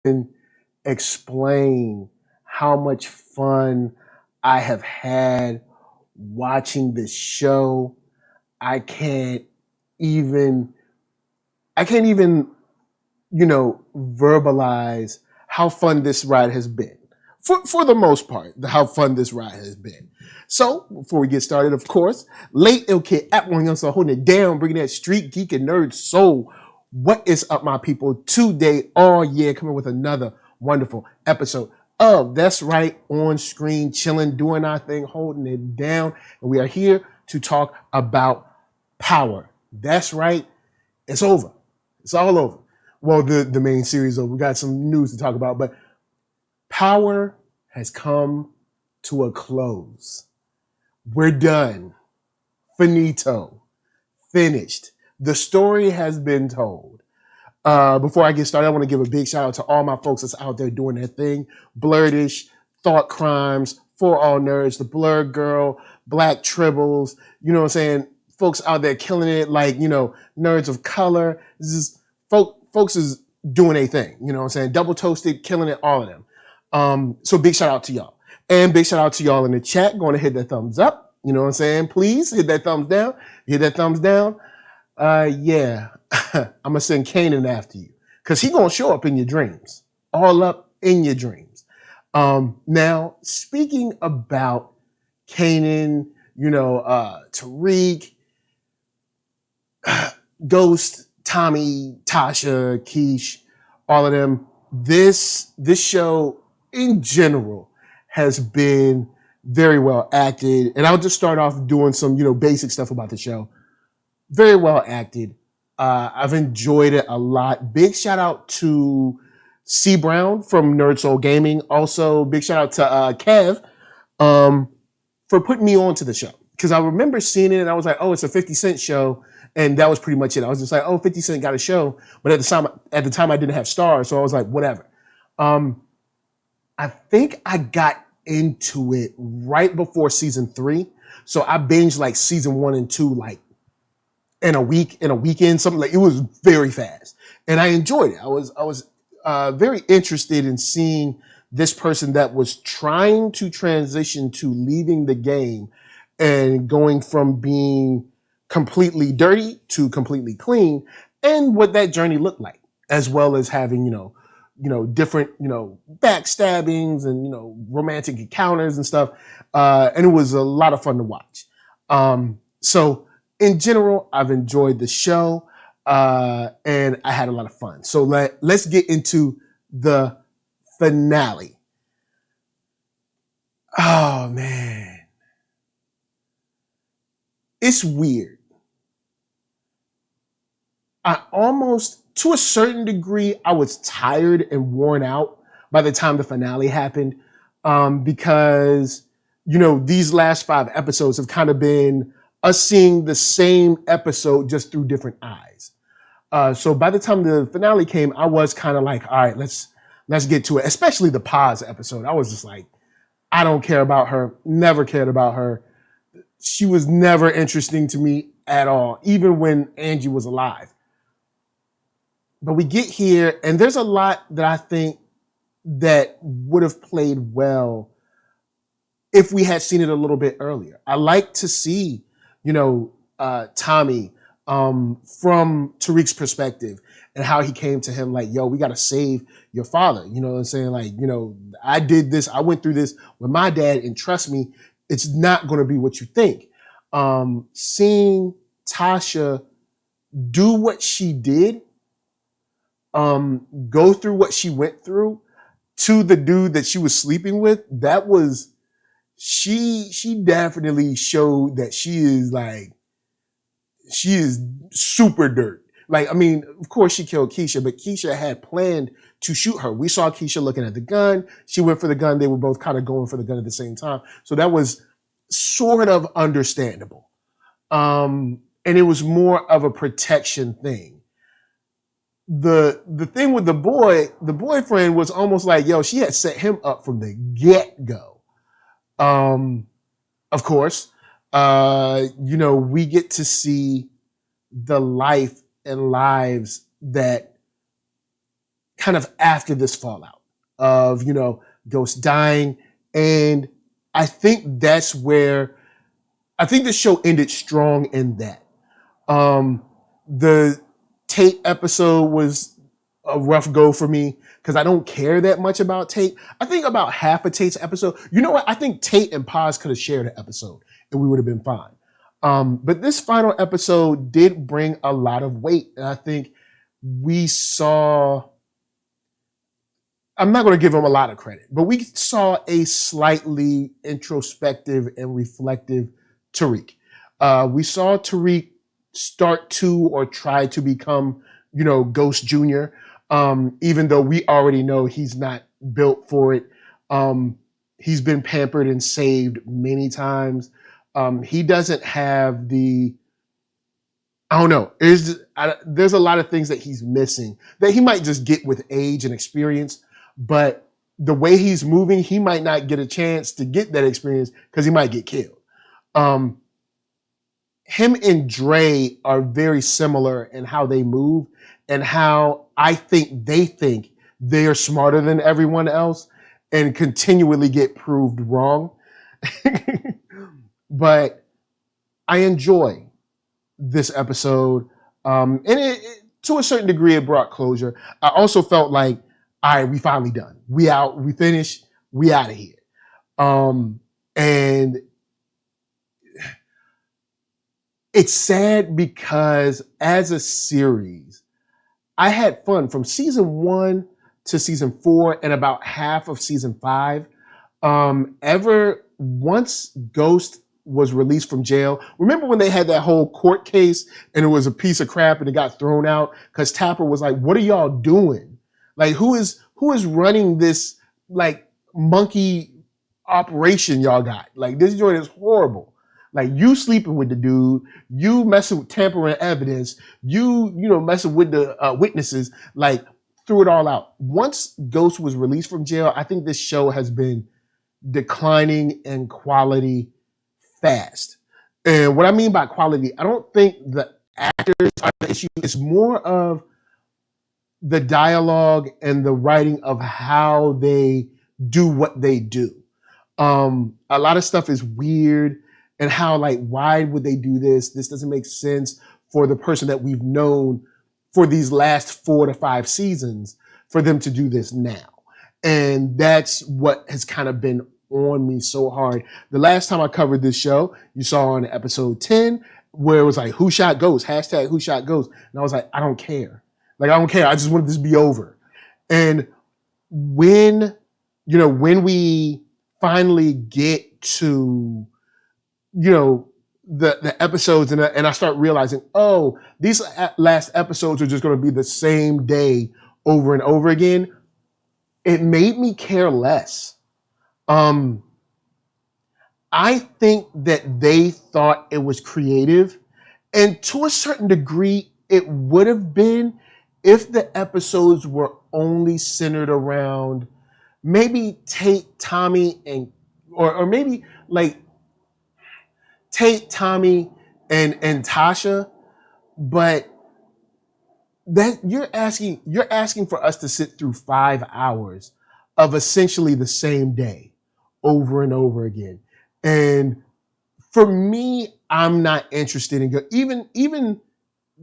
even explain how much fun I have had watching this show. I can't even I can't even, verbalize how fun this ride has been. For the most part, how fun this ride has been. So, before we get started, of course, late ill kid at OneYoungsta holding it down, bringing that street geek and nerd soul. What is up, my people? Today, all year, coming with another wonderful episode of That's Right, on screen, chilling, doing our thing, holding it down. And we are here to talk about power. That's right, it's over. It's all over. Well, the main series over. We got some news to talk about, but Power has come to a close. We're done. Finito. Finished. The story has been told. Before I get started, I want to give a big shout out to all my folks that's out there doing their thing. Blurdish, Thought Crimes, For All Nerds, The Blur Girl, Black Tribbles, you know what I'm saying? Folks out there killing it, like, Nerds of Color. This is folks is doing a thing, you know what I'm saying? Double Toasted, killing it, all of them. So big shout out to y'all. And big shout out to y'all in the chat. Going to hit that thumbs up. You know what I'm saying? Please hit that thumbs down. Hit that thumbs down. Yeah. I'm going to send Kanan after you. Because he going to show up in your dreams. All up in your dreams. Now, speaking about Kanan, Tariq, Ghost, Tommy, Tasha, Keish, all of them. This show in general has been very well acted. And I'll just start off doing some, basic stuff about the show. Very well acted. I've enjoyed it a lot. Big shout out to C Brown from NERDSoul Gaming. Also, big shout out to Kev for putting me on to the show. Because I remember seeing it and I was like, oh, it's a 50 Cent show. And that was pretty much it. I was just like, oh, 50 Cent got a show. But at the time I didn't have Starz, so I was like, whatever. I think I got into it right before season 3. So I binged like season 1 and 2 like in a weekend, something like it was very fast. And I enjoyed it. I was very interested in seeing this person that was trying to transition to leaving the game and going from being completely dirty to completely clean, and what that journey looked like, as well as having, different, backstabbings and, romantic encounters and stuff. And it was a lot of fun to watch. So in general, I've enjoyed the show, and I had a lot of fun. So let's get into the finale. Oh man. It's weird. I almost, to a certain degree, I was tired and worn out by the time the finale happened, because, these last 5 episodes have kind of been us seeing the same episode just through different eyes. So by the time the finale came, I was kind of like, all right, let's get to it. Especially the pause episode. I was just like, I don't care about her. Never cared about her. She was never interesting to me at all, even when Angie was alive. But we get here, and there's a lot that I think that would have played well if we had seen it a little bit earlier. I like to see, Tommy from Tariq's perspective and how he came to him like, yo, we got to save your father. You know what I'm saying? Like, I did this. I went through this with my dad, and trust me, it's not going to be what you think. Seeing Tasha do what she did, go through what she went through to the dude that she was sleeping with, that was, she definitely showed that she is super dirt. Like, I mean, of course she killed Keisha, but Keisha had planned to shoot her. We saw Keisha looking at the gun. She went for the gun. They were both kind of going for the gun at the same time. So that was sort of understandable. And it was more of a protection thing. The thing with the boyfriend was almost like, yo, she had set him up from the get-go. Of course, we get to see the life and lives that kind of after this fallout of, Ghost dying. And I think that's where, I think the show ended strong in that. The Tate episode was a rough go for me because I don't care that much about Tate. I think about half of Tate's episode. You know what? I think Tate and Paz could have shared an episode and we would have been fine. But this final episode did bring a lot of weight. And I think we saw, I'm not going to give him a lot of credit, but we saw a slightly introspective and reflective Tariq. We saw Tariq start to or try to become, Ghost Jr., even though we already know he's not built for it. He's been pampered and saved many times. He doesn't have the, I don't know. There's a lot of things that he's missing that he might just get with age and experience, but the way he's moving, he might not get a chance to get that experience because he might get killed. Him and Dre are very similar in how they move and how I think they're smarter than everyone else and continually get proved wrong. But I enjoy this episode. And it, to a certain degree, it brought closure. I also felt like, all right, we finally done. We out, we finished, we out of here. And it's sad because as a series, I had fun from season 1 to season 4 and about half of season 5. Once Ghost was released from jail, remember when they had that whole court case and it was a piece of crap and it got thrown out because Tapper was like, what are y'all doing? Like, who is running this like monkey operation y'all got? Like, this joint is horrible. Like, you sleeping with the dude, you messing with tampering evidence, you messing with the witnesses, like, threw it all out. Once Ghost was released from jail, I think this show has been declining in quality fast. And what I mean by quality, I don't think the actors are the issue. It's more of the dialogue and the writing of how they do what they do. A lot of stuff is weird. And how, like, why would they do this? This doesn't make sense for the person that we've known for these last 4 to 5 seasons for them to do this now. And that's what has kind of been on me so hard. The last time I covered this show, you saw on episode 10, where it was like, who shot Ghost? Hashtag who shot Ghost? And I was like, I don't care. Like, I don't care. I just wanted this to be over. And when we finally get to the episodes and I start realizing, oh, these last episodes are just going to be the same day over and over again. It made me care less. I think that they thought it was creative, and to a certain degree, it would have been if the episodes were only centered around maybe Tate, Tommy, or maybe like Tate, Tommy, and Tasha, but that you're asking for us to sit through 5 hours of essentially the same day over and over again. And for me, I'm not interested in even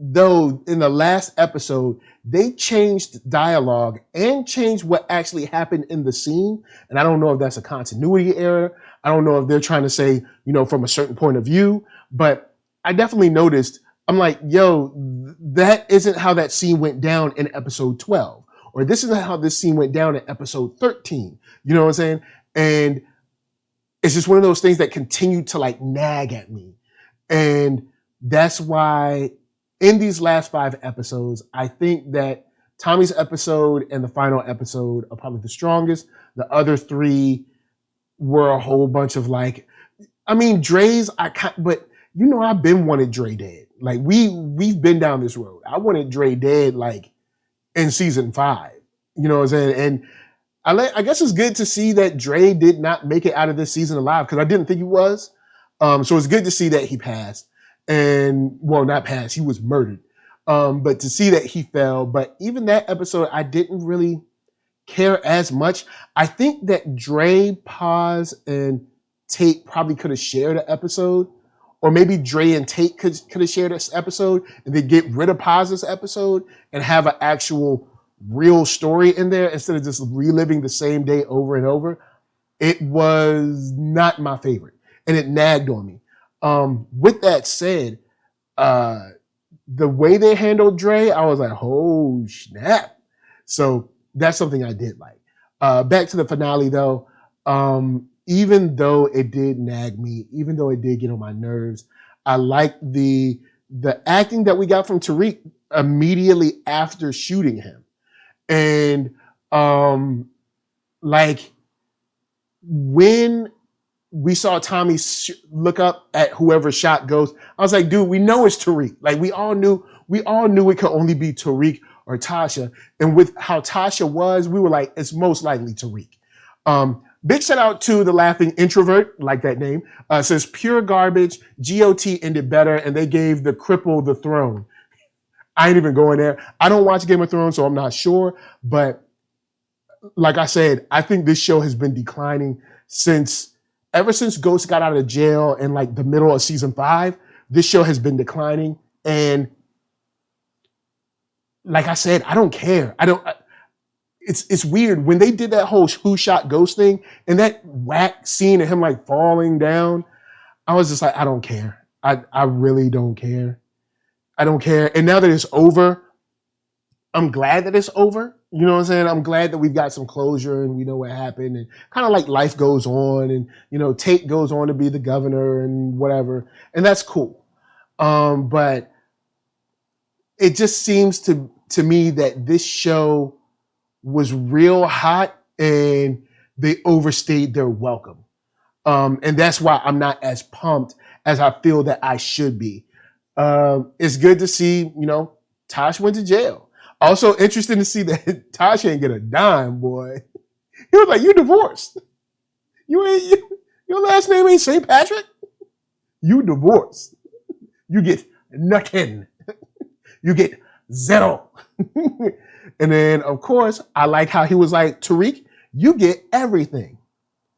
though in the last episode they changed dialogue and changed what actually happened in the scene. And I don't know if that's a continuity error. I don't know if they're trying to say, from a certain point of view, but I definitely noticed, I'm like, yo, that isn't how that scene went down in episode 12, or this isn't how this scene went down in episode 13. You know what I'm saying? And it's just one of those things that continue to like nag at me. And that's why in these last 5 episodes, I think that Tommy's episode and the final episode are probably the strongest. The other 3 were a whole bunch of like, I mean, Dre's, but I've been wanted Dre dead. Like we've been down this road. I wanted Dre dead like in season 5. You know what I'm saying? And I guess it's good to see that Dre did not make it out of this season alive because I didn't think he was. So it's good to see that he passed. And well, not passed, he was murdered. But to see that he fell, but even that episode, I didn't really care as much. I think that Dre, Paz, and Tate probably could have shared an episode, or maybe Dre and Tate could have shared this episode, and they get rid of Paz's episode and have an actual real story in there instead of just reliving the same day over and over. It was not my favorite, and it nagged on me. With that said, the way they handled Dre, I was like, oh snap. So that's something I did like. Back to the finale though, even though it did nag me, even though it did get on my nerves, I liked the acting that we got from Tariq immediately after shooting him. And like when we saw Tommy look up at whoever shot Ghost, I was like, dude, we know it's Tariq. Like we all knew it could only be Tariq or Tasha. And with how Tasha was, we were like, it's most likely Tariq. Big shout out to the laughing introvert, like that name. Says pure garbage, GOT ended better, and they gave the cripple the throne. I ain't even going there. I don't watch Game of Thrones, so I'm not sure. But like I said, I think this show has been declining ever since Ghost got out of jail in like the middle of season 5. This show has been declining. And like I said, I don't care. It's weird when they did that whole who shot Ghost thing and that whack scene of him like falling down. I was just like, I don't care. I really don't care. I don't care. And now that it's over, I'm glad that it's over. You know what I'm saying? I'm glad that we've got some closure and we know what happened and kind of like life goes on and, you know, Tate goes on to be the governor and whatever. And that's cool. But it just seems to me that this show was real hot and they overstayed their welcome. And that's why I'm not as pumped as I feel that I should be. It's good to see, you know, Tosh went to jail. Also interesting to see that Tosh ain't get a dime, boy. He was like, you divorced. Your last name ain't St. Patrick? You divorced. You get nothing. You get zero. And then, of course, I like how he was like, Tariq, you get everything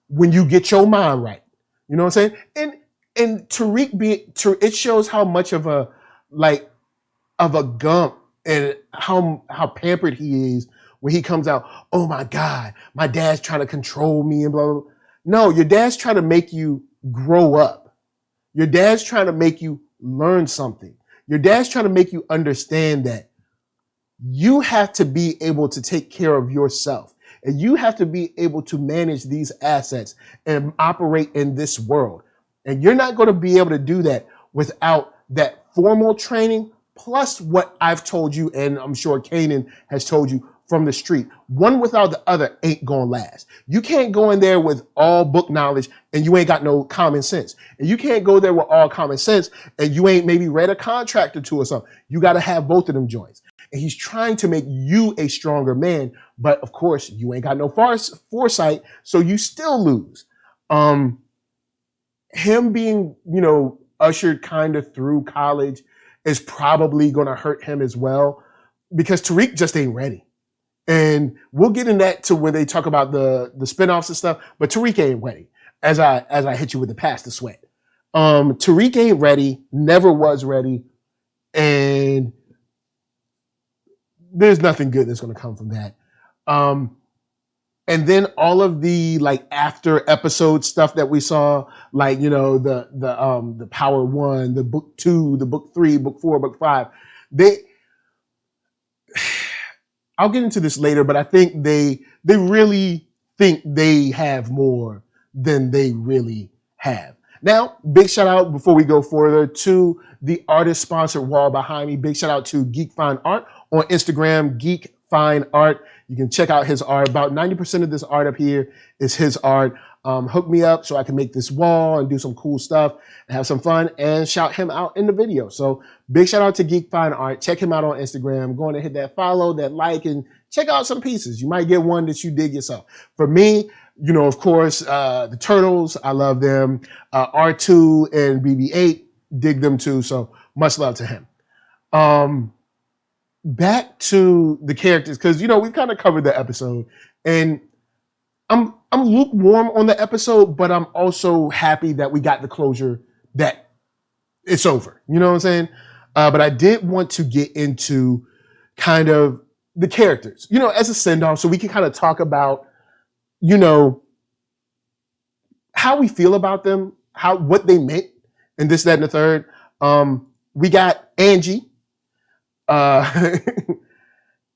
when you get your mind right. You know what I'm saying? And Tariq it shows how much of a gump and how pampered he is when he comes out, oh my God, my dad's trying to control me and blah, blah, blah. No, your dad's trying to make you grow up. Your dad's trying to make you learn something. Your dad's trying to make you understand that you have to be able to take care of yourself. And you have to be able to manage these assets and operate in this world. And you're not going to be able to do that without that formal training, plus what I've told you, and I'm sure Kanan has told you from the street. One without the other ain't going to last. You can't go in there with all book knowledge and you ain't got no common sense. And you can't go there with all common sense and you ain't maybe read a contract or two or something. You got to have both of them joints. And he's trying to make you a stronger man. But of course, you ain't got no foresight, so you still lose. Him being, you know, ushered kind of through college is probably going to hurt him as well because Tariq just ain't ready. And we'll get in that to when they talk about the spinoffs and stuff, but Tariq ain't ready as I hit you with the pass the sweat. Tariq ain't ready, never was ready, and there's nothing good that's going to come from that. And then all of the like after episode stuff that we saw, like, you know, the Power 1, the book 2, the book 3, book 4, book 5, I'll get into this later, but I think they really think they have more than they really have. Now, big shout out before we go further to the artist sponsored wall behind me. Big shout out to Geek Fine Art on Instagram, Geek Fine Art. You can check out his art. About 90% of this art up here is his art. Hook me up so I can make this wall and do some cool stuff and have some fun and shout him out in the video. So big shout out to Geek Fine Art. Check him out on Instagram. Go on and hit that follow, that like, and check out some pieces. You might get one that you dig yourself. For me, you know, of course, the Turtles, I love them. R2 and BB-8, dig them too. So much love to him. back to the characters, because we kind of covered the episode, and I'm lukewarm on the episode, but I'm also happy that we got the closure that it's over. You know what I'm saying? But I did want to get into kind of the characters, as a send off, so we can kind of talk about, how we feel about them, what they meant, and this, that, and the third. We got Angie.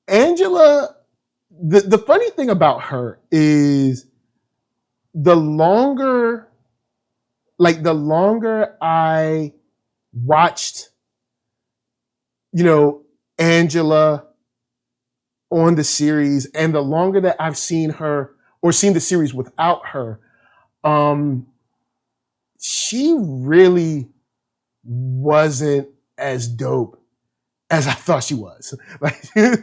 Angela, the funny thing about her is the longer I watched, Angela on the series, and the longer that I've seen her or seen the series without her, she really wasn't as dope as I thought she was. Like I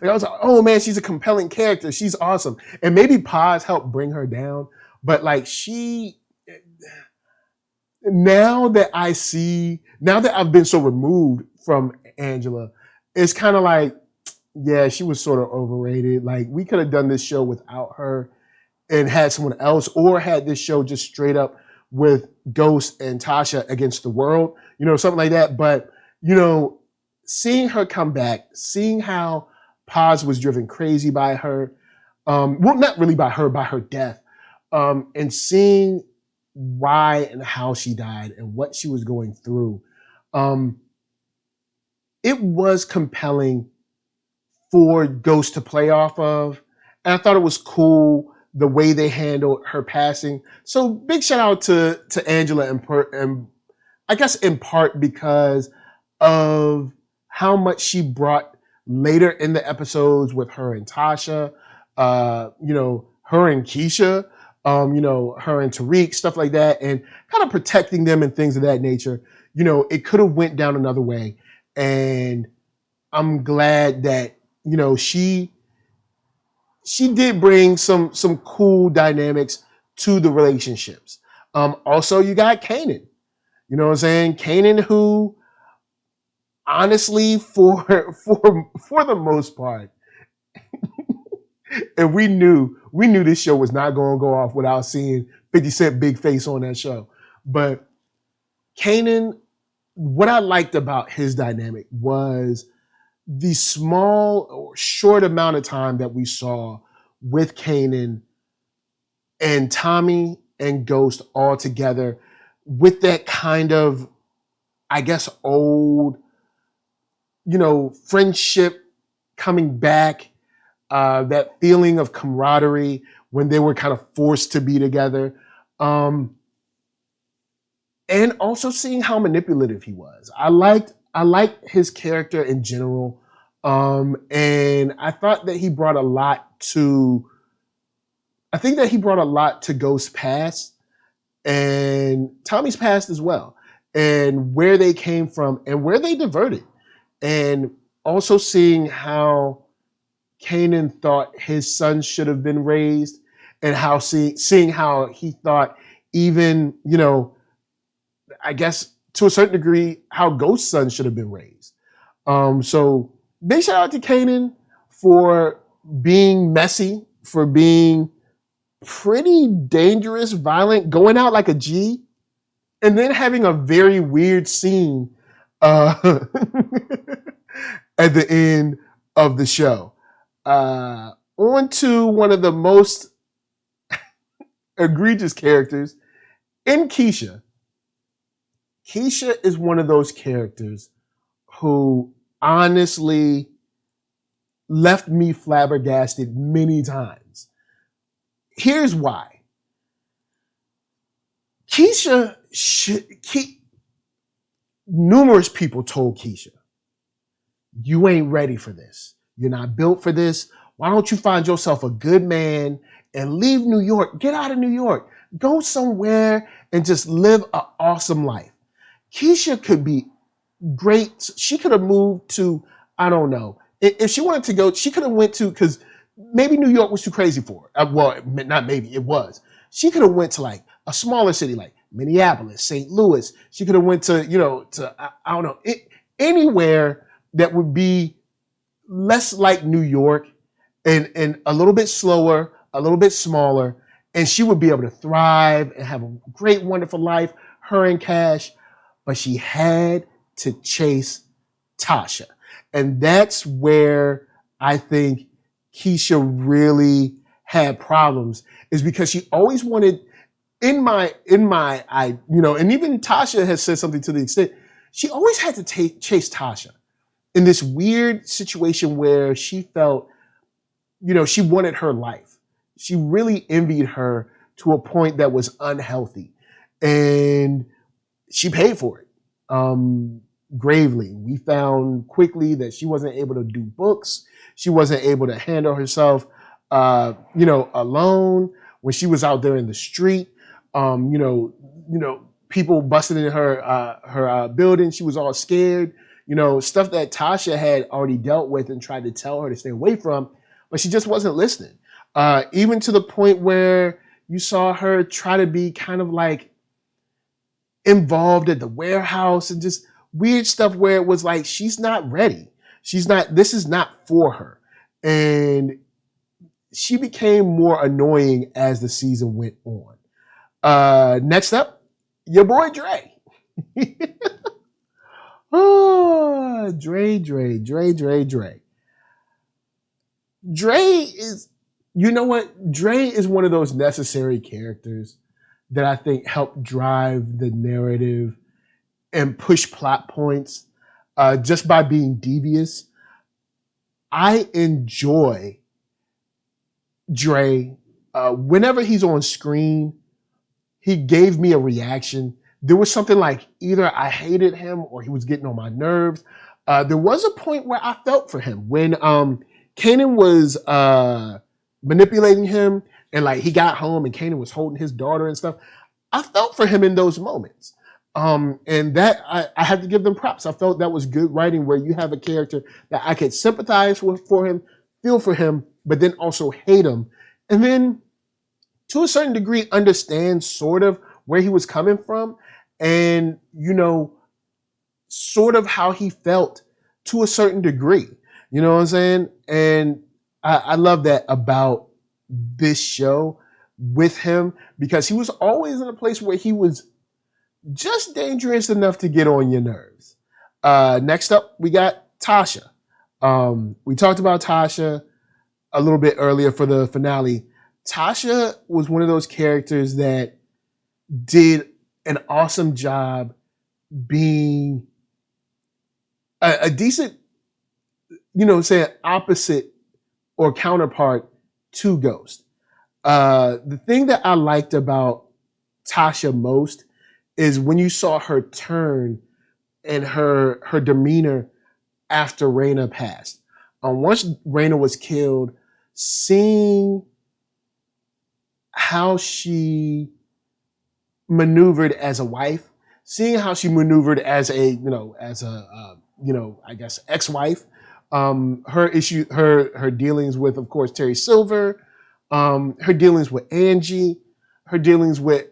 was like, oh man, she's a compelling character. She's awesome. And maybe Paz helped bring her down. But like now that I've been so removed from Angela, it's kind of like, yeah, she was sort of overrated. Like we could have done this show without her and had someone else, or had this show just straight up with Ghost and Tasha against the world, something like that. But, seeing her come back, seeing how Paz was driven crazy by her, well, not really by her death, and seeing why and how she died and what she was going through, it was compelling for Ghost to play off of. And I thought it was cool the way they handled her passing. So big shout out to Angela, and I guess in part because of how much she brought later in the episodes with her and Tasha, her and Keisha, her and Tariq, stuff like that, and kind of protecting them and things of that nature. It could have went down another way, and I'm glad that she did bring some cool dynamics to the relationships. Also, you got Kanan. You know what I'm saying? Kanan, who honestly, for the most part, and we knew this show was not going to go off without seeing 50 Cent big face on that show. But Kanan, what I liked about his dynamic was the small or short amount of time that we saw with Kanan and Tommy and Ghost all together, with that kind of, I guess, old, friendship coming back, that feeling of camaraderie when they were kind of forced to be together. And also seeing how manipulative he was. I liked his character in general. And I thought that he brought a lot to Ghost's past and Tommy's past as well, and where they came from and where they diverted. And also seeing how Kanan thought his son should have been raised, and how seeing how he thought even, I guess to a certain degree, how Ghost's son should have been raised. So big shout out to Kanan for being messy, for being pretty dangerous, violent, going out like a G, and then having a very weird scene at the end of the show. On to one of the most egregious characters in Keisha. Keisha is one of those characters who honestly left me flabbergasted many times. Here's why. Numerous people told Keisha, you ain't ready for this. You're not built for this. Why don't you find yourself a good man and leave New York? Get out of New York. Go somewhere and just live an awesome life. Keisha could be great. She could have moved to, I don't know. If she wanted to go, she could have went to, because maybe New York was too crazy for her. Well, not maybe, it was. She could have went to like a smaller city like Minneapolis, St. Louis. She could have went to, I don't know, anywhere that would be less like New York and a little bit slower, a little bit smaller, and she would be able to thrive and have a great, wonderful life, her and Cash, but she had to chase Tasha. And that's where I think Keisha really had problems, is because she always wanted, and even Tasha has said something to the extent, she always had to chase Tasha in this weird situation where she felt, she wanted her life. She really envied her to a point that was unhealthy. And she paid for it gravely. We found quickly that she wasn't able to do books. She wasn't able to handle herself, alone when she was out there in the street. People busted in her building. She was all scared. Stuff that Tasha had already dealt with and tried to tell her to stay away from, but she just wasn't listening. Even to the point where you saw her try to be kind of like involved at the warehouse and just weird stuff where it was like, she's not ready. This is not for her. And she became more annoying as the season went on. Next up, your boy Dre. Oh, Dre. Dre is, you know what? Dre is one of those necessary characters that I think help drive the narrative and push plot points just by being devious. I enjoy Dre. Whenever he's on screen, he gave me a reaction. There was something like either I hated him or he was getting on my nerves. There was a point where I felt for him when Kanan was manipulating him, and like he got home and Kanan was holding his daughter and stuff. I felt for him in those moments. And that I had to give them props. I felt that was good writing, where you have a character that I could sympathize with for him, feel for him, but then also hate him. And then to a certain degree, understand sort of where he was coming from and, sort of how he felt to a certain degree. You know what I'm saying? And I love that about this show with him, because he was always in a place where he was just dangerous enough to get on your nerves. Next up, we got Tasha. We talked about Tasha a little bit earlier for the finale. Tasha was one of those characters that did an awesome job being a decent, say an opposite or counterpart to Ghost. The thing that I liked about Tasha most is when you saw her turn and her demeanor after Raina passed. Once Raina was killed, seeing how she maneuvered as a wife, seeing how she maneuvered as a I guess ex-wife, her dealings with, of course, Terry Silver, her dealings with Angie, her dealings with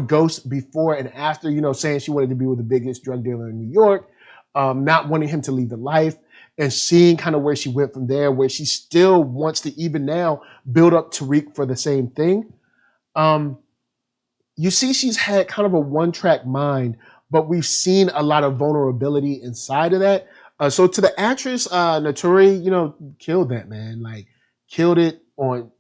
Ghost before and after, saying she wanted to be with the biggest drug dealer in New York, not wanting him to leave the life, and seeing kind of where she went from there, where she still wants to even now build up Tariq for the same thing. You see she's had kind of a one-track mind, but we've seen a lot of vulnerability inside of that. So to the actress, Naturi, killed that, man. Like, killed it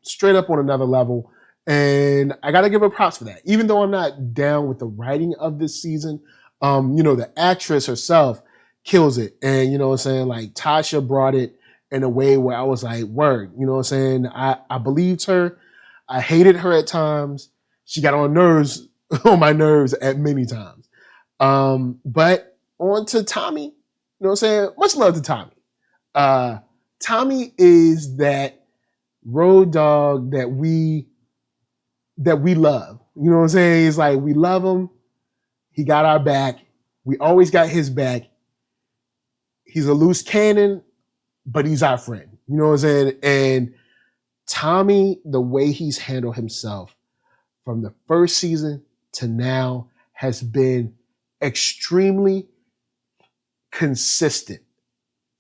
straight up on another level. And I got to give her props for that. Even though I'm not down with the writing of this season, the actress herself kills it. And, you know what I'm saying? Like, Tasha brought it in a way where I was like, word, you know what I'm saying? I believed her. I hated her at times. She got on my nerves at many times. But on to Tommy, you know what I'm saying? Much love to Tommy. Tommy is that road dog that we love. You know what I'm saying? It's like, we love him. He got our back. We always got his back. He's a loose cannon, but he's our friend. You know what I'm saying? And Tommy, the way he's handled himself from the first season to now has been extremely consistent.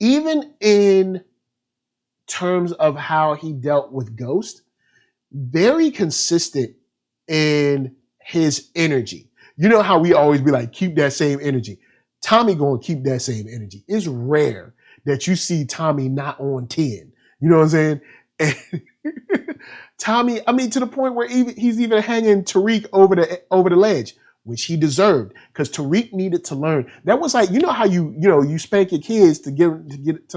Even in terms of how he dealt with Ghost, very consistent in his energy. You know how we always be like, keep that same energy. Tommy gonna keep that same energy. It's rare that you see Tommy not on 10. You know what I'm saying? And Tommy, I mean, to the point where he's even hanging Tariq over the ledge, which he deserved, because Tariq needed to learn. That was like, you know how you spank your kids to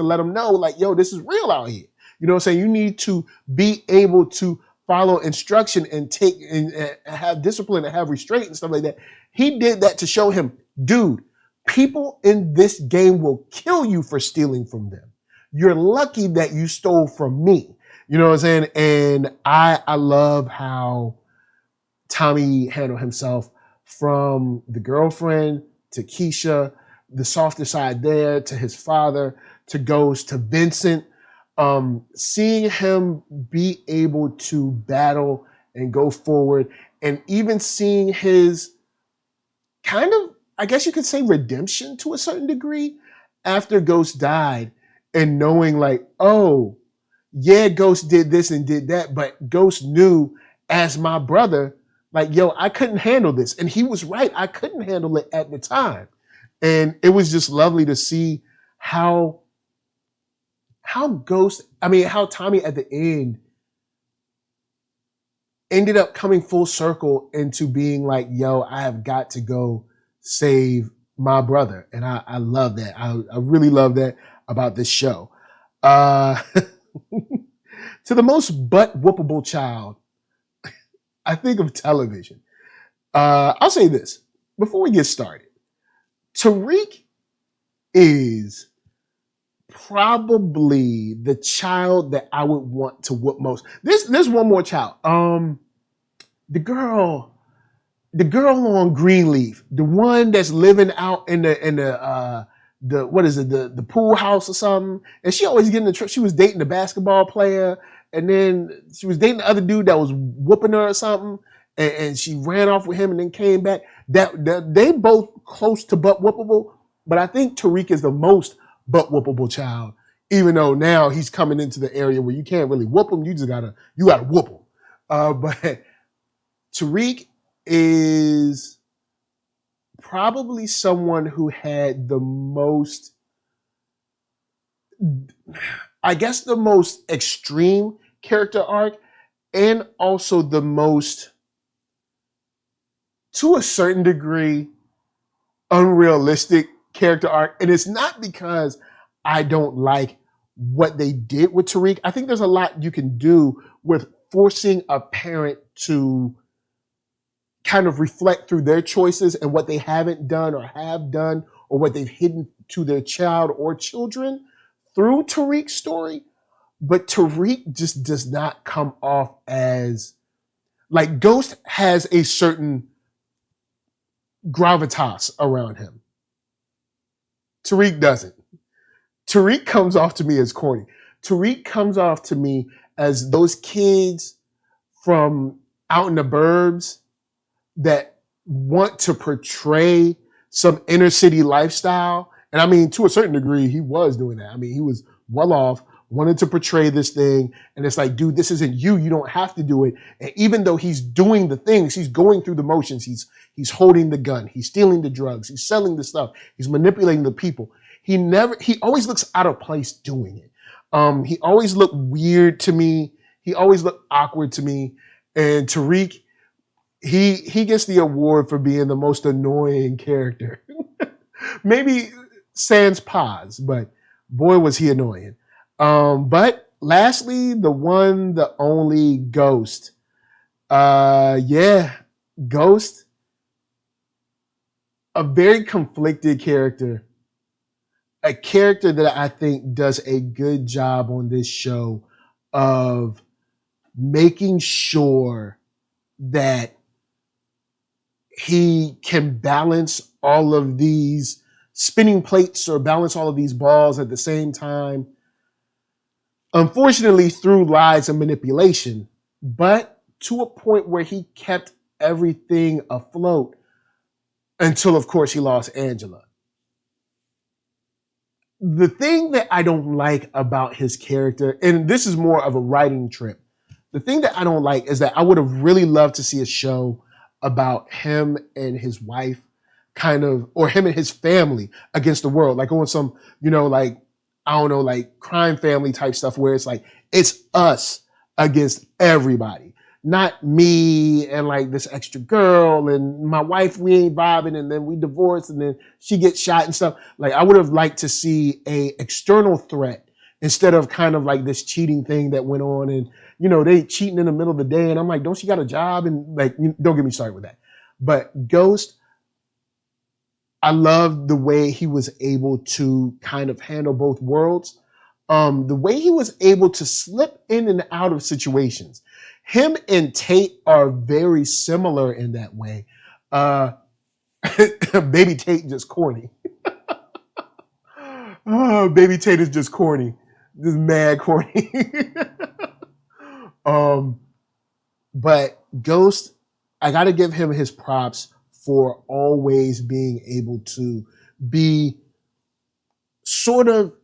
let them know, like, yo, this is real out here. You know what I'm saying? You need to be able to follow instruction and take and have discipline and have restraint and stuff like that. He did that to show him, dude, people in this game will kill you for stealing from them. You're lucky that you stole from me. You know what I'm saying? And I love how Tommy handled himself, from the girlfriend to Keisha, the softer side there, to his father, to Ghost, to Vincent. Seeing him be able to battle and go forward, and even seeing his kind of, I guess you could say, redemption to a certain degree after Ghost died, and knowing like, oh, yeah, Ghost did this and did that, but Ghost knew, as my brother, like, yo, I couldn't handle this. And he was right. I couldn't handle it at the time. And it was just lovely to see how Tommy at the end ended up coming full circle into being like, yo, I have got to go save my brother. And I love that. I really love that about this show. To the most butt-whoopable child, I think, of television. I'll say this before we get started. Tariq is probably the child that I would want to whoop most. There's one more child. The girl on Greenleaf, the one that's living out in the what is it, the pool house or something, and she always getting she was dating the basketball player, and then she was dating the other dude that was whooping her or something, and she ran off with him and then came back. That they both close to butt whoopable, but I think Tariq is the most butt whoopable child, even though now he's coming into the area where you can't really whoop him. You gotta whoop him. But Tariq is probably someone who had the most, I guess, the most extreme character arc, and also the most, to a certain degree, unrealistic character arc. And it's not because I don't like what they did with Tariq. I think there's a lot you can do with forcing a parent to kind of reflect through their choices and what they haven't done or have done, or what they've hidden to their child or children through Tariq's story. But Tariq just does not come off as, like, Ghost has a certain gravitas around him. Tariq doesn't. Tariq comes off to me as corny. Tariq comes off to me as those kids from out in the burbs that want to portray some inner city lifestyle. And I mean, to a certain degree, he was doing that. I mean, he was well off, wanted to portray this thing. And it's like, dude, this isn't you. You don't have to do it. And even though he's doing the things, he's going through the motions. He's holding the gun. He's stealing the drugs. He's selling the stuff. He's manipulating the people. He always looks out of place doing it. He always looked weird to me. He always looked awkward to me. And Tariq, he gets the award for being the most annoying character. Maybe sans pause, but boy, was he annoying. But lastly, the one, the only Ghost. Ghost, a very conflicted character. A character that I think does a good job on this show of making sure that he can balance all of these spinning plates, or balance all of these balls at the same time. Unfortunately, through lies and manipulation, but to a point where he kept everything afloat until, of course, he lost Angela. the thing that I don't like about his character, and this is more of a writing trip, the thing that I don't like is that I would have really loved to see a show about him and his wife kind of, or him and his family against the world, like on some, like, I don't know, like crime family type stuff where it's like, it's us against everybody, not me and like this extra girl and my wife, we ain't vibing, and then we divorce and then she gets shot and stuff. Like, I would have liked to see a external threat instead of kind of like this cheating thing that went on, and they cheating in the middle of the day, and I'm like, don't she got a job? And like, don't get me started with that. But Ghost, I love the way he was able to kind of handle both worlds. The way he was able to slip in and out of situations. Him and Tate are very similar in that way. Baby Tate just corny. Oh, Baby Tate is just corny. Just mad corny. But Ghost, I got to give him his props for always being able to be sort of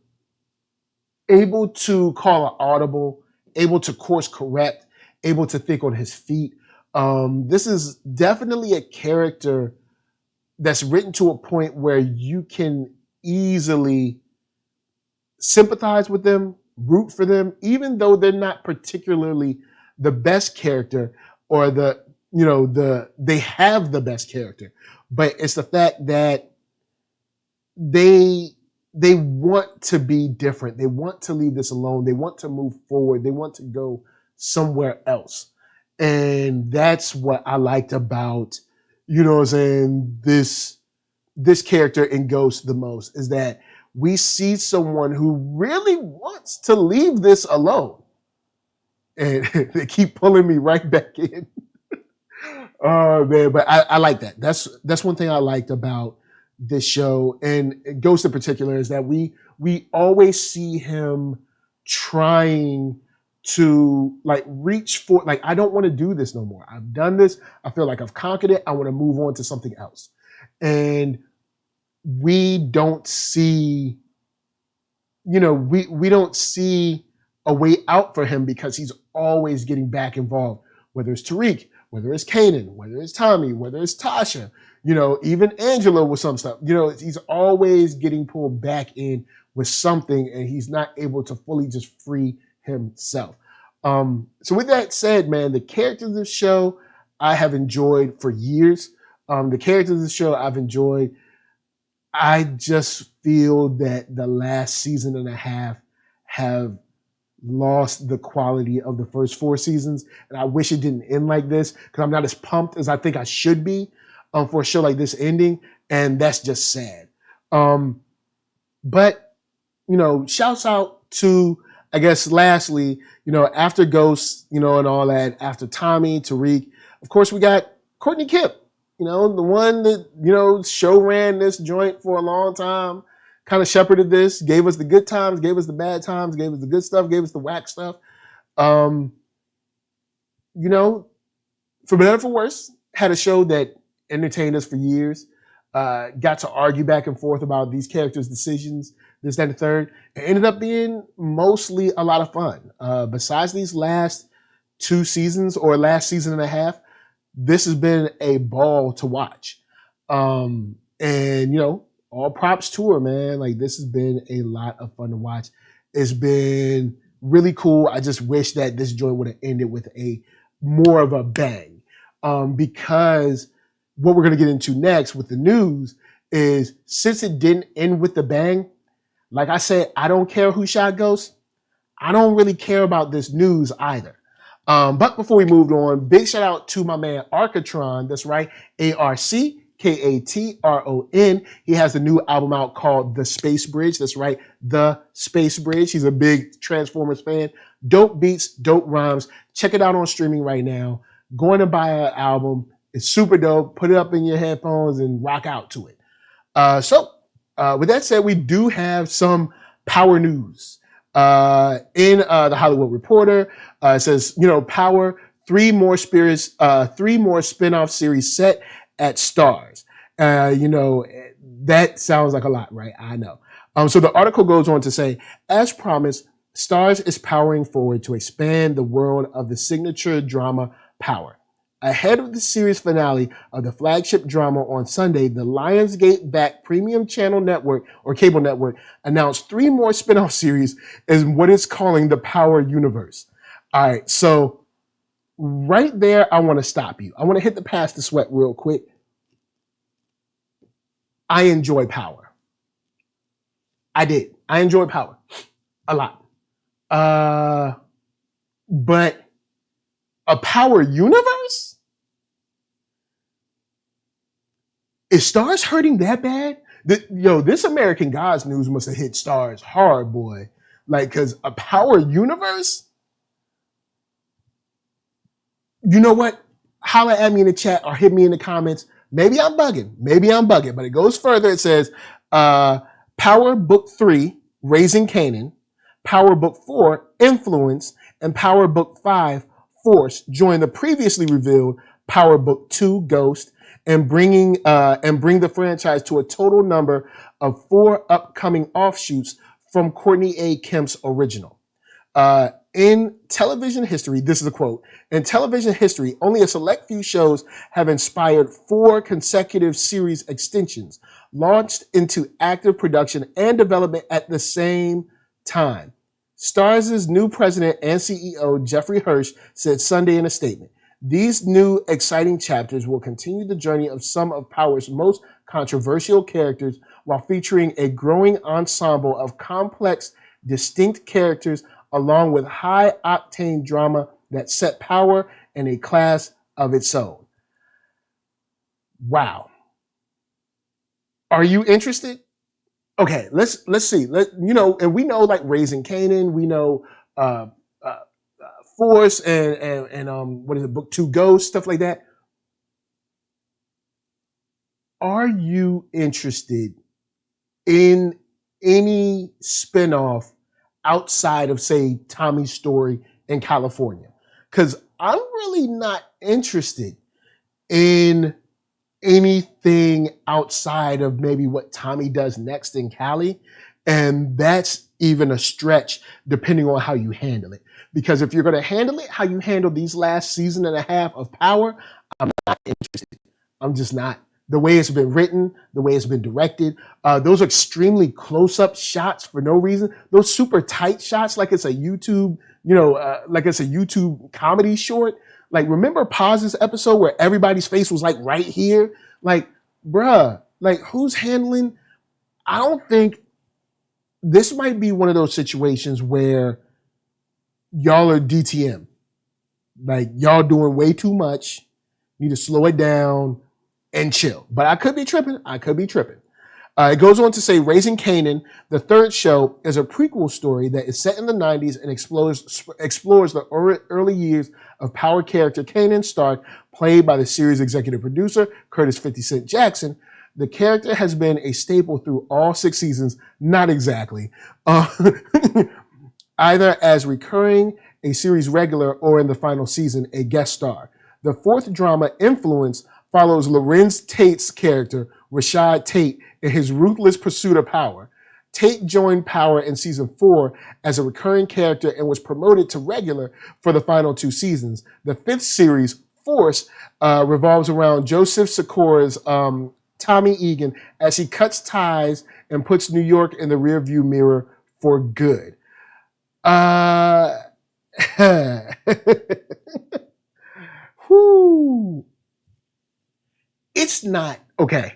able to call an audible, able to course correct, able to think on his feet. This is definitely a character that's written to a point where you can easily sympathize with them, root for them, even though they're not particularly the best character or they have the best character. But it's the fact that they want to be different. They want to leave this alone. They want to move forward. They want to go somewhere else. And that's what I liked about, this character in Ghost the most, is that we see someone who really wants to leave this alone. And they keep pulling me right back in. Oh man, but I like that. That's one thing I liked about this show, and Ghost in particular, is that we always see him trying to like reach for, like, I don't want to do this no more. I've done this. I feel like I've conquered it. I want to move on to something else. And we don't see, we don't see a way out for him because he's always getting back involved, whether it's Tariq, whether it's Kanan, whether it's Tommy, whether it's Tasha, even Angela with some stuff. He's always getting pulled back in with something, and he's not able to fully just free himself. So with that said, man, the characters of the show I have enjoyed for years. The characters of the show I've enjoyed. I just feel that the last season and a half have lost the quality of the first 4 seasons, and I wish it didn't end like this because I'm not as pumped as I think I should be for a show like this ending, and that's just sad. But shouts out to, I guess, lastly, after Ghost, and all that, after Tommy, Tariq, of course we got Courtney Kip, the one that show ran this joint for a long time. Kind of shepherded this, gave us the good times, gave us the bad times, gave us the good stuff, gave us the whack stuff. For better or for worse, had a show that entertained us for years. Got to argue back and forth about these characters' decisions, this, that, and the third. It ended up being mostly a lot of fun. Besides these last 2 seasons or last season and a half, this has been a ball to watch. And all props to her, man. Like, this has been a lot of fun to watch. It's been really cool. I just wish that this joint would have ended with a more of a bang. Because what we're going to get into next with the news is, since it didn't end with the bang, like I said, I don't care who shot Ghost. I don't really care about this news either. But before we moved on, big shout out to my man Arcatron. That's right, ARC. Katron. He has a new album out called The Space Bridge. That's right, The Space Bridge. He's a big Transformers fan. Dope beats, dope rhymes. Check it out on streaming right now. Going to buy an album. It's super dope. Put it up in your headphones and rock out to it. So with that said, we do have some Power news. In the Hollywood Reporter, it says, Power, 3 more spin-off series set at Starz. That sounds like a lot, right? I know. So the article goes on to say, as promised, Starz is powering forward to expand the world of the signature drama Power. Ahead of the series finale of the flagship drama on Sunday, the Lionsgate-backed premium channel network or cable network announced 3 more spin-off series in what it's calling the Power universe. All right, so right there, I want to stop you. I want to hit the pass the sweat real quick. I enjoy Power. I did. I enjoy Power a lot. But a Power universe? Is Starz hurting that bad? This American Gods news must have hit Starz hard, boy. Like, because a Power universe? You know what? Holler at me in the chat or hit me in the comments. Maybe I'm bugging. But it goes further. It says, Power Book 3, Raising Kanan, Power Book 4, Influence, and Power Book 5, Force join the previously revealed Power Book 2, Ghost, and bring the franchise to a total number of 4 upcoming offshoots from Courtney A. Kemp's original. In television history, this is a quote, in television history, only a select few shows have inspired 4 consecutive series extensions launched into active production and development at the same time. Starz' new president and CEO, Jeffrey Hirsch, said Sunday in a statement, these new exciting chapters will continue the journey of some of Power's most controversial characters while featuring a growing ensemble of complex, distinct characters along with high-octane drama that set Power in a class of its own. Wow. Are you interested? Okay, let's see. And we know like Raising Kanan, we know Force and what is it, Book 2 Ghost, stuff like that. Are you interested in any spinoff outside of, say, Tommy's story in California? Because I'm really not interested in anything outside of maybe what Tommy does next in Cali. And that's even a stretch depending on how you handle it. Because if you're going to handle it how you handle these last season and a half of Power, I'm not interested. I'm just not. The way it's been written, the way it's been directed, those extremely close-up shots for no reason, those super tight shots like it's a YouTube, like it's a YouTube comedy short. Like, remember Paz's episode where everybody's face was like right here? Like, bruh, like who's handling? I don't think this might be one of those situations where y'all are DTM. Like, y'all doing way too much. Need to slow it down and chill. But I could be tripping. It goes on to say, Raising Kanan, the third show, is a prequel story that is set in the 90s and explores the early years of Power character Kanan Stark, played by the series executive producer Curtis 50 Cent Jackson. The character has been a staple through all 6 seasons, not exactly, either as recurring, a series regular, or in the final season, a guest star. The 4th drama, Influence, follows Lorenz Tate's character, Rashad Tate, in his ruthless pursuit of power. Tate joined Power in season 4 as a recurring character and was promoted to regular for the final 2 seasons. The 5th series, Force, revolves around Joseph Sikora's Tommy Egan as he cuts ties and puts New York in the rearview mirror for good. Whew. It's not, okay.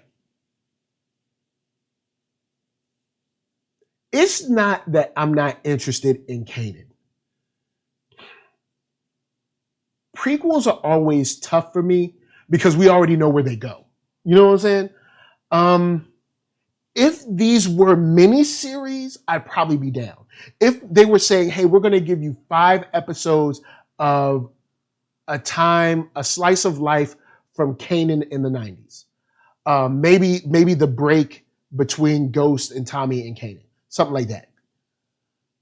It's not that I'm not interested in Kanan. Prequels are always tough for me because we already know where they go. You know what I'm saying? If these were miniseries, I'd probably be down. If they were saying, hey, we're going to give you 5 episodes of a slice of life from Kanan in the 90s. Maybe the break between Ghost and Tommy and Kanan. Something like that.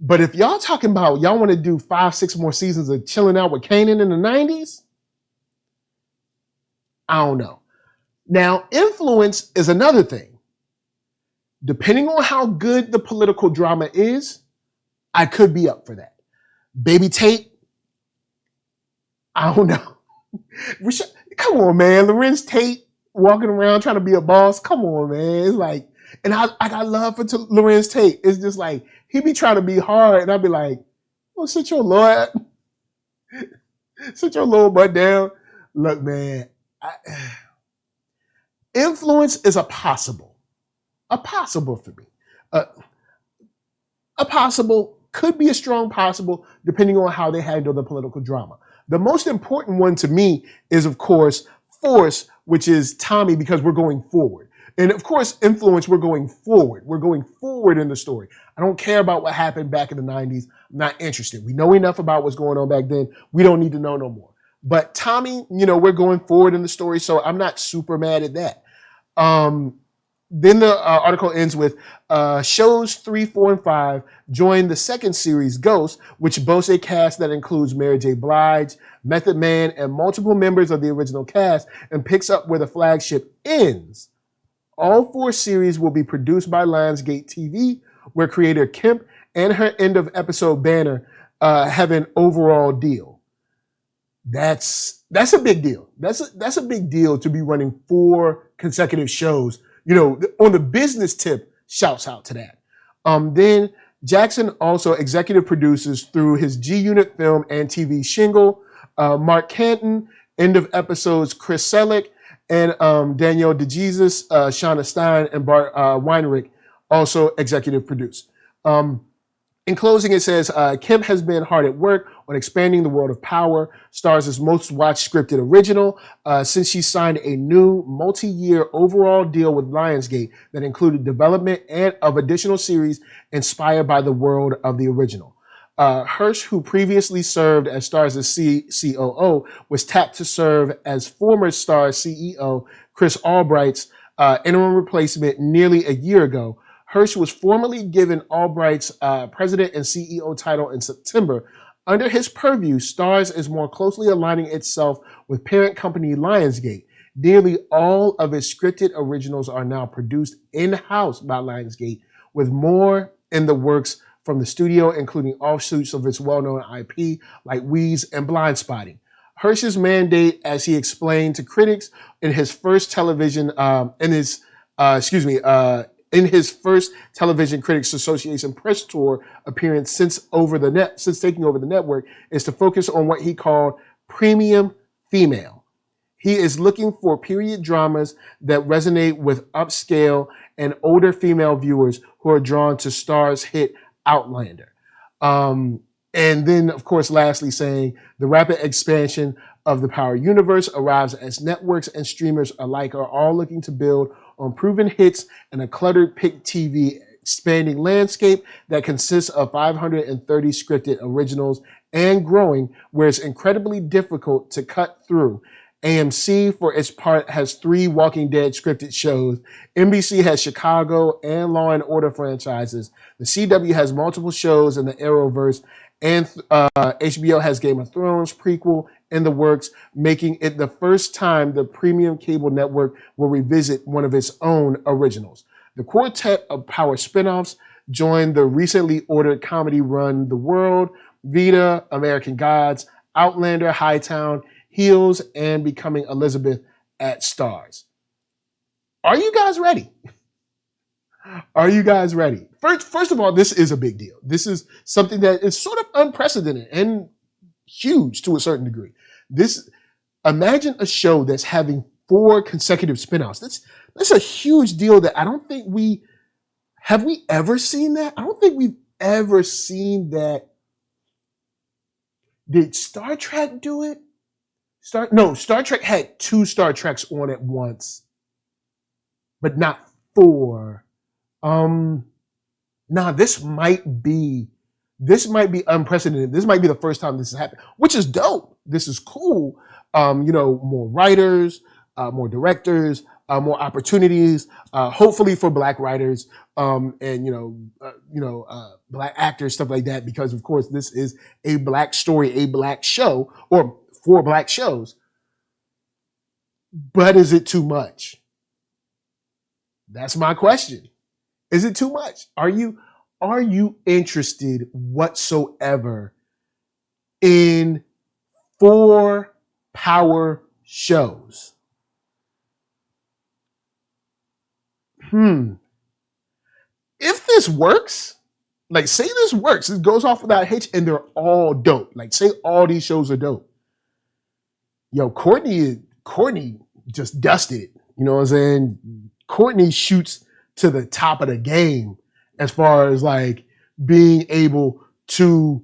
But if y'all talking about y'all want to do 5-6 more seasons of chilling out with Kanan in the 90s, I don't know. Now, Influence is another thing. Depending on how good the political drama is, I could be up for that. Baby Tate, I don't know. Come on, man. Lorenz Tate walking around trying to be a boss. Come on, man. It's like, and I got love for Lorenz Tate. It's just like, he be trying to be hard, and I'd be like, well, sit your little butt down. Look, man, influence is a possible for me. A possible could be a strong possible depending on how they handle the political drama. The most important one to me is, of course, force, which is Tommy, because we're going forward. And of course, influence, we're going forward. We're going forward in the story. I don't care about what happened back in the 90s. I'm not interested. We know enough about what's going on back then. We don't need to know no more. But Tommy, we're going forward in the story, so I'm not super mad at that. Then the article ends with shows 3, 4, and 5 join the second series, Ghost, which boasts a cast that includes Mary J. Blige, Method Man, and multiple members of the original cast, and picks up where the flagship ends. All 4 series will be produced by Lionsgate TV, where creator Kemp and her end-of-episode banner have an overall deal. That's a big deal. That's a big deal to be running 4 consecutive shows. On the business tip, shouts out to that. Then Jackson also executive produces through his G-Unit film and TV Shingle, Mark Canton, end of episodes Chris Selleck, and Danielle DeJesus, Shauna Stein, and Bart Weinrich also executive produce. In closing, it says, Kemp has been hard at work on expanding the world of Power, Starz' most watched scripted original, since she signed a new multi-year overall deal with Lionsgate that included development of additional series inspired by the world of the original. Hirsch, who previously served as Starz' COO, was tapped to serve as former Starz CEO Chris Albright's interim replacement nearly a year ago. Hirsch was formally given Albright's president and CEO title in September. Under his purview, Starz is more closely aligning itself with parent company Lionsgate. Nearly all of its scripted originals are now produced in-house by Lionsgate, with more in the works from the studio, including offshoots of its well-known IP like Weeds and Blindspotting. Hirsch's mandate, as he explained to critics in his first television in his first Television Critics Association press tour appearance since taking over the network, is to focus on what he called premium female. He is looking for period dramas that resonate with upscale and older female viewers who are drawn to Starz hit Outlander. And then, of course, lastly saying the rapid expansion of the Power universe arrives as networks and streamers alike are all looking to build on proven hits and a cluttered pick TV expanding landscape that consists of 530 scripted originals and growing, where it's incredibly difficult to cut through. AMC, for its part, has 3 Walking Dead scripted shows. NBC has Chicago and Law and Order franchises. The CW has multiple shows in the Arrowverse, and HBO has Game of Thrones prequel in the works, making it the first time the premium cable network will revisit one of its own originals. The quartet of Power spinoffs joined the recently ordered comedy Run the World, Vita, American Gods, Outlander, Hightown, Heels, and Becoming Elizabeth at Starz. Are you guys ready? Are you guys ready? First of all, this is a big deal. This is something that is sort of unprecedented and huge to a certain degree. Imagine a show that's having 4 consecutive spinoffs. That's a huge deal that I don't think have we ever seen that? I don't think we've ever seen that. Did Star Trek do it? Star Trek had 2 Star Treks on at once, but not 4. This might be unprecedented. This might be the first time this has happened, which is dope. This is cool. More writers, more directors, more opportunities, hopefully for Black writers, and Black actors, stuff like that, because of course this is a Black story, a Black show, or 4 Black shows. But is it too much? That's my question. Is it too much? Are you interested whatsoever in 4 power shows? If this works, like say this works, it goes off without a hitch, and they're all dope. Like say all these shows are dope. Yo, Courtney just dusted it. You know what I'm saying? Courtney shoots to the top of the game as far as like being able to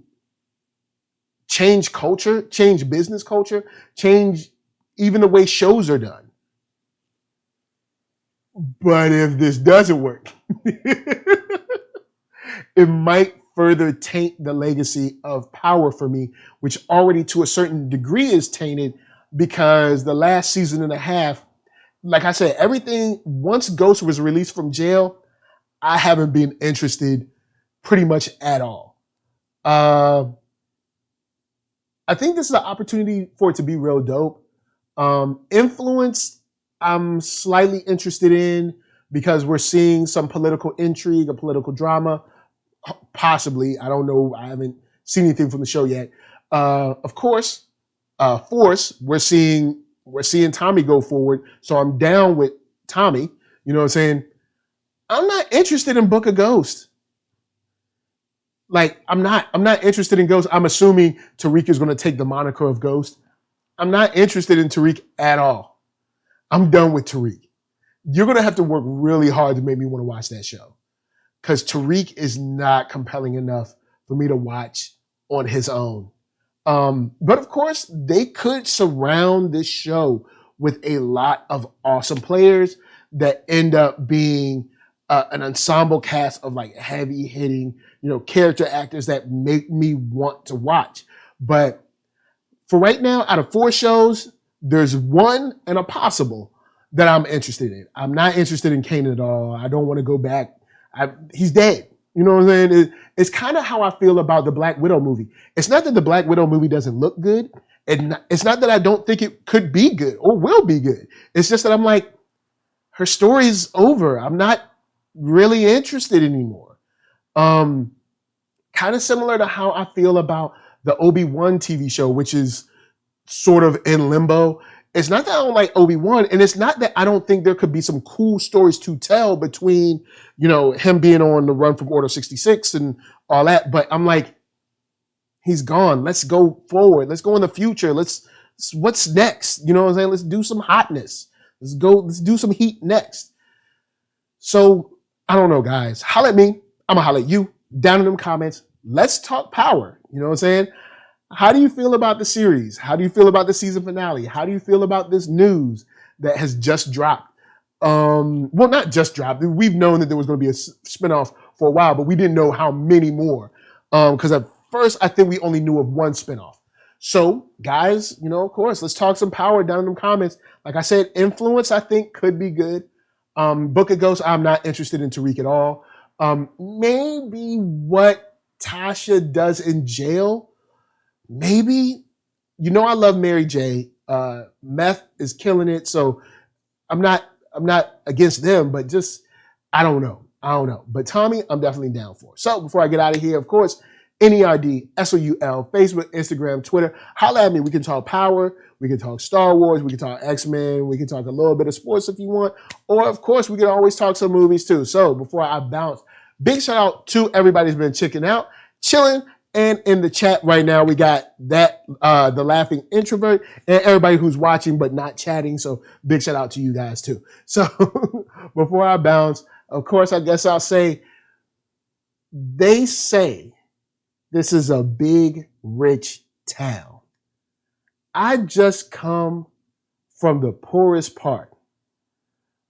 change culture, change business culture, change even the way shows are done. But if this doesn't work, it might further taint the legacy of Power for me, which already to a certain degree is tainted because the last season and a half, like I said, everything, once Ghost was released from jail, I haven't been interested pretty much at all. I think this is an opportunity for it to be real dope. Influence, I'm slightly interested in because we're seeing some political intrigue, a political drama, possibly. I don't know. I haven't seen anything from the show yet. Of course, Force, we're seeing Tommy go forward, so I'm down with Tommy. You know what I'm saying? I'm not interested in Book of Ghost. Like, I'm not interested in Ghost. I'm assuming Tariq is going to take the moniker of Ghost. I'm not interested in Tariq at all. I'm done with Tariq. You're going to have to work really hard to make me want to watch that show because Tariq is not compelling enough for me to watch on his own. But of course, they could surround this show with a lot of awesome players that end up being an ensemble cast of like heavy hitting, character actors that make me want to watch. But for right now, out of 4 shows, there's 1 and a possible that I'm interested in. I'm not interested in Kanan at all. I don't want to go back. He's dead. You know what I'm saying? It's kind of how I feel about the Black Widow movie. It's not that the Black Widow movie doesn't look good. It's not that I don't think it could be good or will be good. It's just that I'm like, her story's over. I'm not really interested anymore. Kind of similar to how I feel about the Obi-Wan TV show, which is sort of in limbo. It's not that I don't like Obi-Wan, and it's not that I don't think there could be some cool stories to tell between, him being on the run from Order 66 and all that. But I'm like, he's gone. Let's go forward. Let's go in the future. What's next? You know what I'm saying? Let's do some hotness. Let's do some heat next. So I don't know, guys. Holla at me. I'm gonna holla at you down in them comments. Let's talk Power. You know what I'm saying? How do you feel about the series? How do you feel about the season finale? How do you feel about this news that has just dropped? Well, not just dropped. We've known that there was going to be a spinoff for a while, but we didn't know how many more. Because at first, I think we only knew of 1 spinoff. So, guys, of course, let's talk some Power down in the comments. Like I said, Influence, I think, could be good. Book of Ghosts, I'm not interested in Tariq at all. Maybe what Tasha does in jail. Maybe, I love Mary J. Meth is killing it, so I'm not against them, but just I don't know. But Tommy, I'm definitely down for. So before I get out of here, of course, NERDSoul, Facebook, Instagram, Twitter. Holla at me. We can talk Power. We can talk Star Wars. We can talk X-Men. We can talk a little bit of sports if you want. Or of course, we can always talk some movies too. So before I bounce, big shout out to everybody who's been checking out, chilling. And in the chat right now, we got that the Laughing Introvert and everybody who's watching but not chatting. So big shout out to you guys too. So before I bounce, of course, I guess I'll say, they say this is a big, rich town. I just come from the poorest part.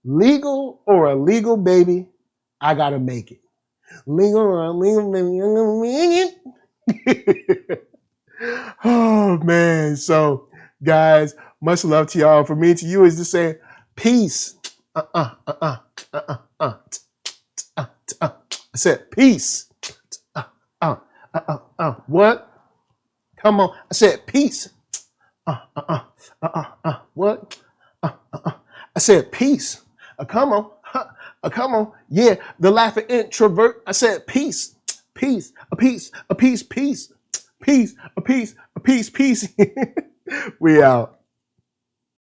Legal or illegal, baby, I gotta make it. Legal or illegal, baby, I'm gonna make it. Oh man, so guys, much love to y'all. For me to you is just saying peace. I said peace. What? Come on. I said peace. What? I said peace. Come on. Come on. Yeah, the laughing introvert. I said peace, peace, a peace, a peace, peace, peace, a peace, a peace, peace. We out.